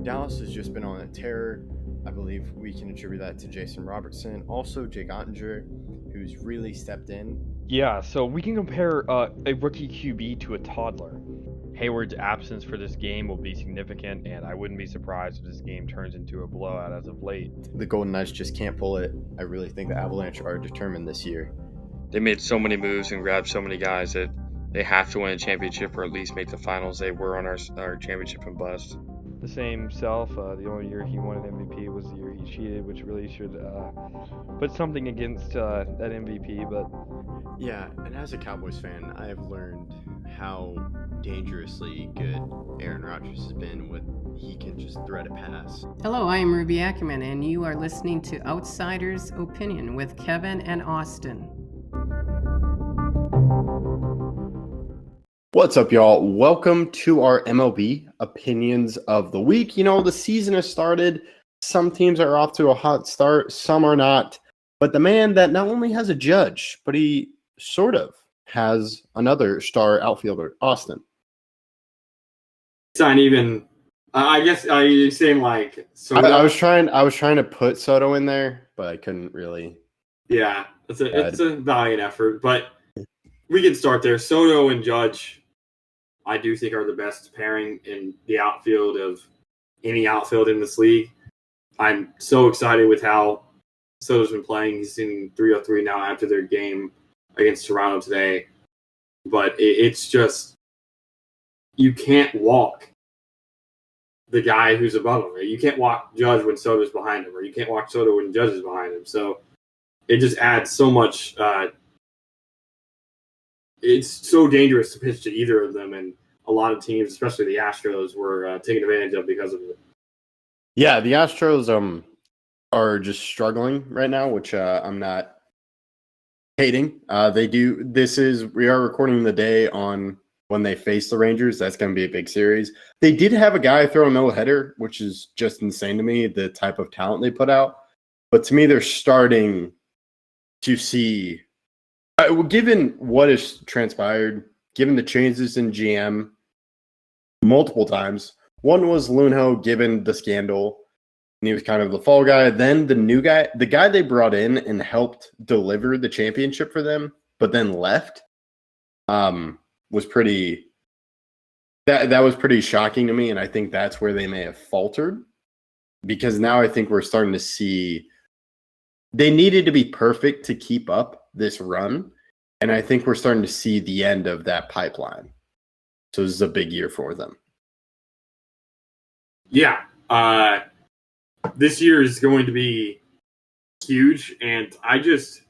Dallas has just been on a tear. I believe we can attribute that to Jason Robertson. Also, Jake Ottinger, who's really stepped in. Yeah, so we can compare a rookie QB to a toddler. Hayward's absence for this game will be significant, and I wouldn't be surprised if this game turns into a blowout as of late. The Golden Knights just can't pull it. I really think the Avalanche are determined this year. They made so many moves and grabbed so many guys that they have to win a championship or at least make the finals. They were on our championship and bust. The same self, the only year he won an MVP was the year he cheated, which really should put something against that MVP. But yeah, and as a Cowboys fan, I have learned how dangerously good Aaron Rodgers has been with he can just thread a pass. Hello, I am Ruby Ackerman, and you are listening to Outsider's Opinion with Kevin and Austin. What's up, y'all? Welcome to our MLB Opinions of the Week. You know, the season has started. Some teams are off to a hot start, some are not. But the man that not only has a judge, but he sort of has another star outfielder, Austin. It's not even. I guess are you saying like? Soto? I was trying to put Soto in there, but I couldn't really. Yeah, it's a valiant effort, but we can start there. Soto and Judge, I do think are the best pairing in the outfield of any outfield in this league. I'm so excited with how Soto's been playing. He's in 303 now after their game against Toronto today, but it's just you can't walk the guy who's above him. You can't walk Judge when Soto's behind him, or you can't walk Soto when Judge is behind him. So it just adds so much. It's so dangerous to pitch to either of them, and a lot of teams, especially the Astros, were taking advantage of because of it. Yeah, the Astros are just struggling right now, which I'm not hating. We are recording the day on when they face the Rangers. That's going to be a big series. They did have a guy throw a no-hitter, which is just insane to me, the type of talent they put out. But to me, they're starting to see, given what has transpired, given the changes in GM multiple times. One was Lunho, given the scandal, and he was kind of the fall guy. Then the new guy, the guy they brought in and helped deliver the championship for them, but then left, was pretty. That was pretty shocking to me, and I think that's where they may have faltered, because now I think we're starting to see they needed to be perfect to keep up this run, and I think we're starting to see the end of that pipeline. So this is a big year for them. Yeah, this year is going to be huge, and does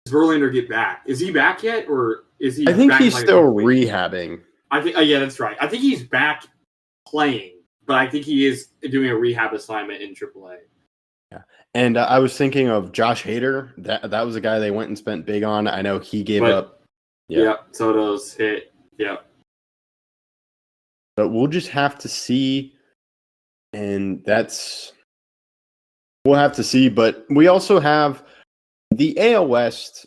Verlander get back? Is he back yet, or is he? I think back he's still rehabbing. I think. Yeah, that's right. I think he's back playing, but I think he is doing a rehab assignment in AAA. Yeah, and I was thinking of Josh Hader. That was a guy they went and spent big on. I know he gave up. Yeah. Yep, Soto's hit. Yep. But we'll just have to see, and we'll have to see. But we also have the AL West,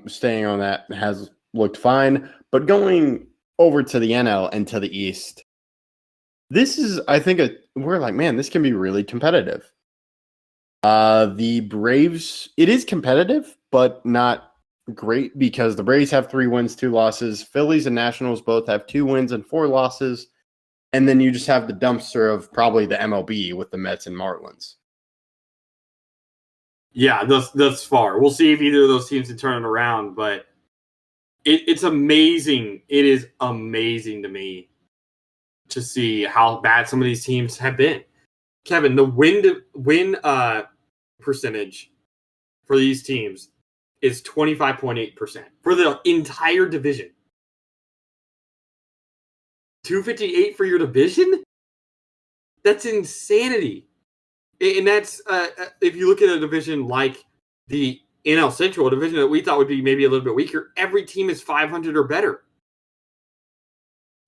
staying on that, has looked fine. But going over to the NL and to the East, this is, I think, we're like, man, this can be really competitive. The Braves, it is competitive, but not great, because the Braves have 3 wins, 2 losses. Phillies and Nationals both have 2 wins and 4 losses. And then you just have the dumpster of probably the MLB with the Mets and Marlins. Yeah, thus far. We'll see if either of those teams can turn it around, but it's amazing. It is amazing to me to see how bad some of these teams have been. Kevin, the win percentage for these teams is 25.8% for the entire division. 258 for your division? That's insanity. And that's, if you look at a division like the NL Central, a division that we thought would be maybe a little bit weaker, every team is 500 or better.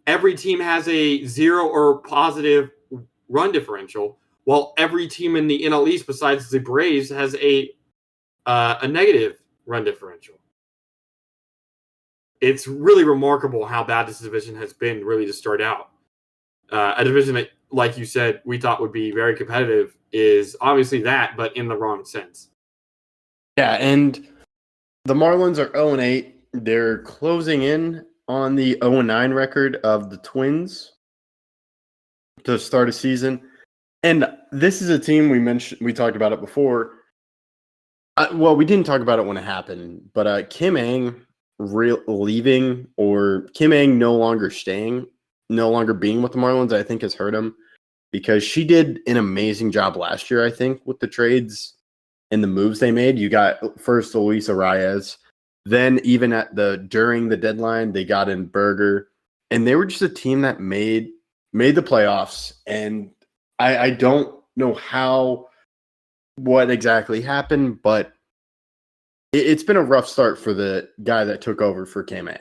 Every team has a 0 or positive run differential, while every team in the NL East besides the Braves has a negative run differential. It's really remarkable how bad this division has been really to start out. A division that, like you said, we thought would be very competitive is obviously that, but in the wrong sense. Yeah, and the Marlins are 0-8. They're closing in on the 0-9 record of the Twins to start a season. And this is a team we talked about it before. Well, we didn't talk about it when it happened, but Kim Ng leaving or Kim Ng no longer being with the Marlins, I think has hurt him because she did an amazing job last year, I think, with the trades and the moves they made. You got first Luis Arias, then even during the deadline, they got in Berger, and they were just a team that made the playoffs. And I don't know what exactly happened, but it's been a rough start for the guy that took over for Kim Ng.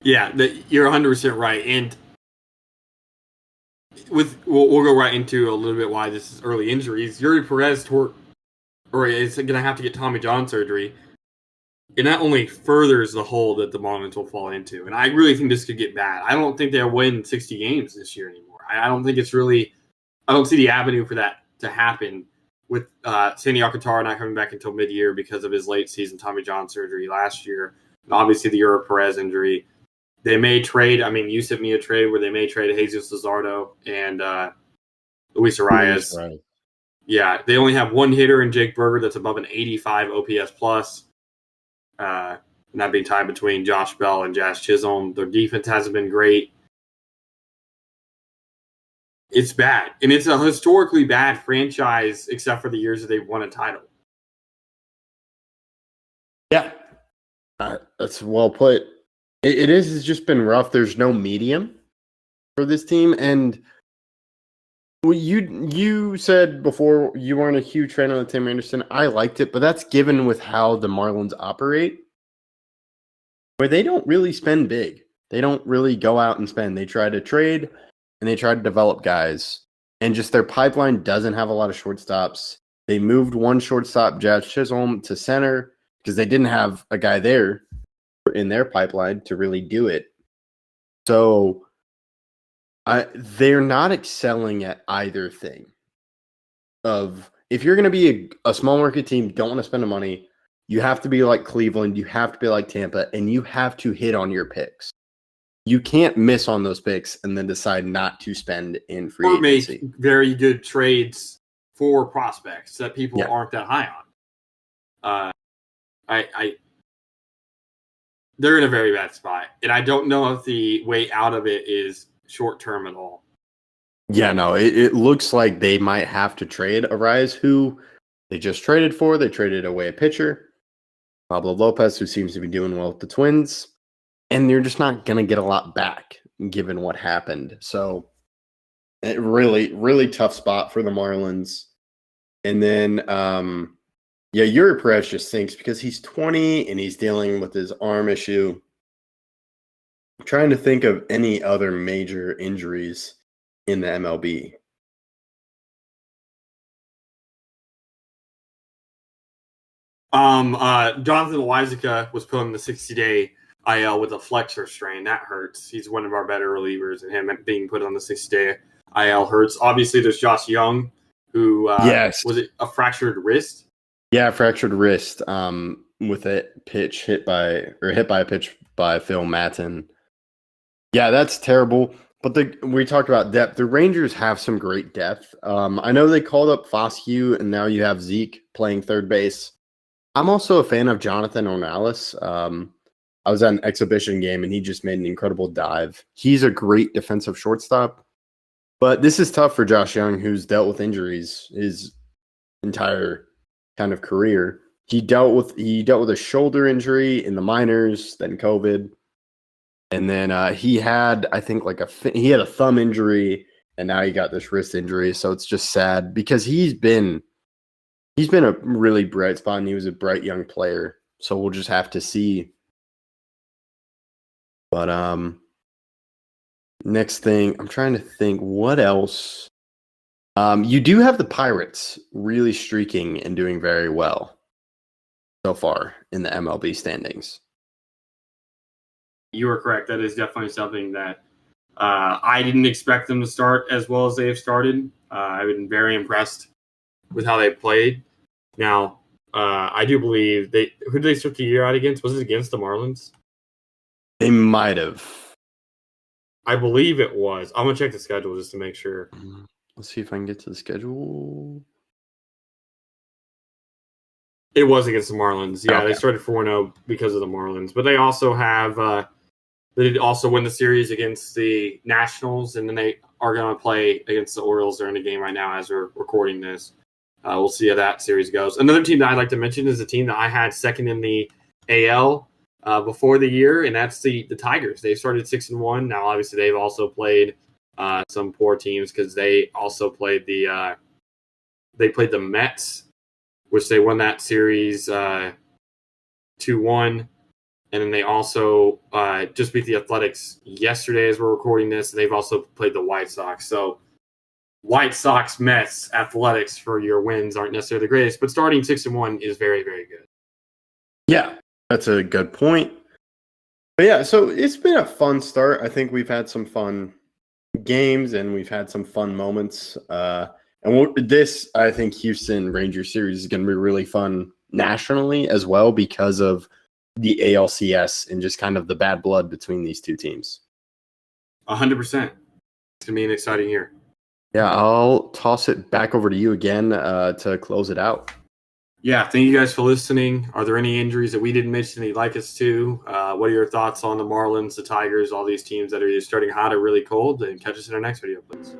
Yeah, you're 100% right. And we'll go right into a little bit why this is early injuries. Yuri Perez is going to have to get Tommy John surgery. And that only furthers the hole that the Marlins will fall into. And I really think this could get bad. I don't think they'll win 60 games this year anymore. I don't see the avenue for that to happen with Sandy Alcantara not coming back until mid-year because of his late season Tommy John surgery last year. And obviously the Yuri Perez injury. They may trade. I mean, you sent me a trade where they may trade Jesus Luzardo and Luis Arias. Right. Yeah, they only have one hitter in Jake Berger that's above an 85 OPS plus. And that being tied between Josh Bell and Jazz Chisholm. Their defense hasn't been great. It's bad. And it's a historically bad franchise except for the years that they've won a title. Yeah. That's well put. It's just been rough. There's no medium for this team. And you said before you weren't a huge fan of Tim Anderson. I liked it, but that's given with how the Marlins operate, where they don't really spend big. They don't really go out and spend. They try to trade and they try to develop guys. And just their pipeline doesn't have a lot of shortstops. They moved one shortstop, Jazz Chisholm, to center because they didn't have a guy there in their pipeline to really do it. So they're not excelling at either thing. If you're going to be a small market team, don't want to spend the money, you have to be like Cleveland, you have to be like Tampa, and you have to hit on your picks. You can't miss on those picks and then decide not to spend in free agency. Or make very good trades for prospects that people aren't that high on. They're in a very bad spot, and I don't know if the way out of it is short term at all. Yeah, no, it looks like they might have to trade Arias, who they just traded for. They traded away a pitcher, Pablo Lopez, who seems to be doing well with the Twins, and they're just not going to get a lot back given what happened. So, it really, really tough spot for the Marlins. And then, Yuri Perez just thinks because he's 20 and he's dealing with his arm issue. I'm trying to think of any other major injuries in the MLB. Jonathan Loaisiga was put on the 60-day IL with a flexor strain. That hurts. He's one of our better relievers, and him being put on the 60-day IL hurts. Obviously, there's Josh Young, who was it a fractured wrist? Yeah, fractured wrist. With a pitch hit by a pitch by Phil Maton. Yeah, that's terrible. But we talked about depth. The Rangers have some great depth. I know they called up Foscue, and now you have Zeke playing third base. I'm also a fan of Jonathan Ornelas. I was at an exhibition game, and he just made an incredible dive. He's a great defensive shortstop. But this is tough for Josh Young, who's dealt with injuries his entire kind of career. He dealt with a shoulder injury in the minors, then COVID. And then he had, I think, he had a thumb injury, and now he got this wrist injury. So it's just sad because he's been a really bright spot, and he was a bright young player. So we'll just have to see. But next thing, I'm trying to think what else. You do have the Pirates really streaking and doing very well so far in the MLB standings. you are correct. That is definitely something that I didn't expect them to start as well as they have started. I've been very impressed with how they played. Now, I do believe who did they start the year out against? Was it against the Marlins? They might have. I believe it was. I'm gonna check the schedule just to make sure. Let's see if I can get to the schedule. It was against the Marlins. Yeah, Okay. They started 4-0 because of the Marlins. But they also have they did also win the series against the Nationals, and then they are going to play against the Orioles. They're in the game right now as we're recording this. We'll see how that series goes. Another team that I'd like to mention is a team that I had second in the AL before the year, and that's the Tigers. They started 6-1. Now, obviously, they've also played some poor teams because they also played the Mets, which they won that series 2-1. And then they also just beat the Athletics yesterday as we're recording this. And they've also played the White Sox. So White Sox, Mets, Athletics for your wins aren't necessarily the greatest, but starting 6-1 is very, very good. Yeah, that's a good point. But yeah, so it's been a fun start. I think we've had some fun games and we've had some fun moments. This, I think, Houston Rangers series is going to be really fun nationally as well because of the ALCS and just kind of the bad blood between these two teams. 100%. It's going to be an exciting year. Yeah, I'll toss it back over to you again to close it out. Yeah, thank you guys for listening. Are there any injuries that we didn't mention that you'd like us to? What are your thoughts on the Marlins, the Tigers, all these teams that are either starting hot or really cold? And catch us in our next video, please.